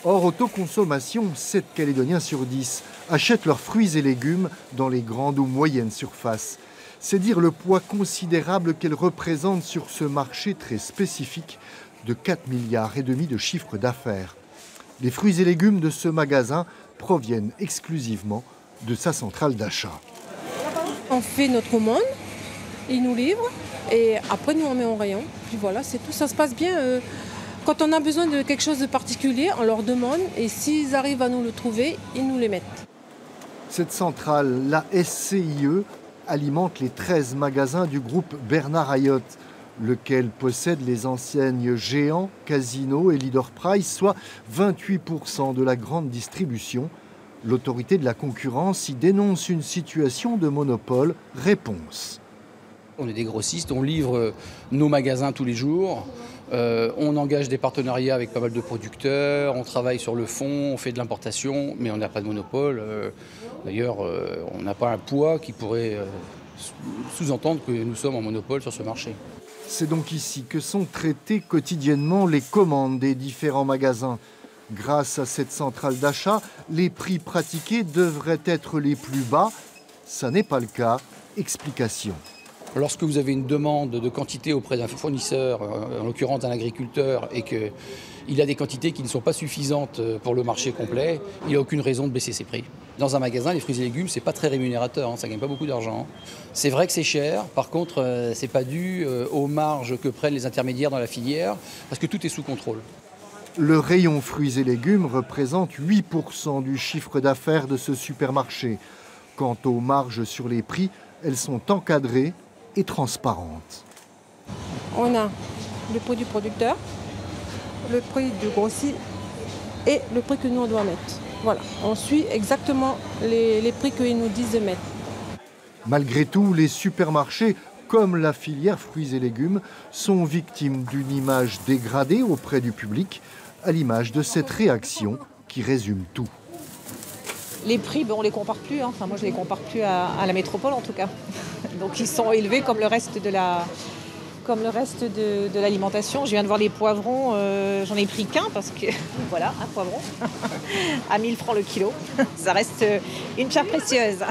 Hors autoconsommation, 7 Calédoniens sur 10 achètent leurs fruits et légumes dans les grandes ou moyennes surfaces. C'est dire le poids considérable qu'elles représentent sur ce marché très spécifique de 4,5 milliards de chiffre d'affaires. Les fruits et légumes de ce magasin proviennent exclusivement de sa centrale d'achat. On fait notre commande, ils nous livrent et après nous on met en rayon. Puis voilà, c'est tout, ça se passe bien. Quand on a besoin de quelque chose de particulier, on leur demande et s'ils arrivent à nous le trouver, ils nous les mettent. Cette centrale, la SCIE, alimente les 13 magasins du groupe Bernard Ayotte, lequel possède les enseignes Géant, Casino et Leader Price, soit 28% de la grande distribution. L'autorité de la concurrence y dénonce une situation de monopole. Réponse. On est des grossistes, on livre nos magasins tous les jours, on engage des partenariats avec pas mal de producteurs, on travaille sur le fond, on fait de l'importation, mais on n'a pas de monopole. D'ailleurs, on n'a pas un poids qui pourrait sous-entendre que nous sommes en monopole sur ce marché. C'est donc ici que sont traitées quotidiennement les commandes des différents magasins. Grâce à cette centrale d'achat, les prix pratiqués devraient être les plus bas. Ça n'est pas le cas. Explication. Lorsque vous avez une demande de quantité auprès d'un fournisseur, en l'occurrence d'un agriculteur, et qu'il a des quantités qui ne sont pas suffisantes pour le marché complet, il n'y a aucune raison de baisser ses prix. Dans un magasin, les fruits et légumes, ce n'est pas très rémunérateur, ça ne gagne pas beaucoup d'argent. C'est vrai que c'est cher, par contre, ce n'est pas dû aux marges que prennent les intermédiaires dans la filière, parce que tout est sous contrôle. Le rayon fruits et légumes représente 8% du chiffre d'affaires de ce supermarché. Quant aux marges sur les prix, elles sont encadrées et transparentes. On a le prix du producteur, le prix du grossiste et le prix que nous on doit mettre. Voilà, on suit exactement les prix qu'ils nous disent de mettre. Malgré tout, les supermarchés, comme la filière fruits et légumes, sont victimes d'une image dégradée auprès du public, à l'image de cette réaction qui résume tout. Les prix, on ne les compare plus. Enfin, moi, je ne les compare plus à la métropole, en tout cas. Donc, ils sont élevés comme le reste de l'alimentation. Je viens de voir les poivrons. J'en ai pris qu'un parce que, voilà, un poivron à 1 000 francs le kilo. Ça reste une pierre précieuse.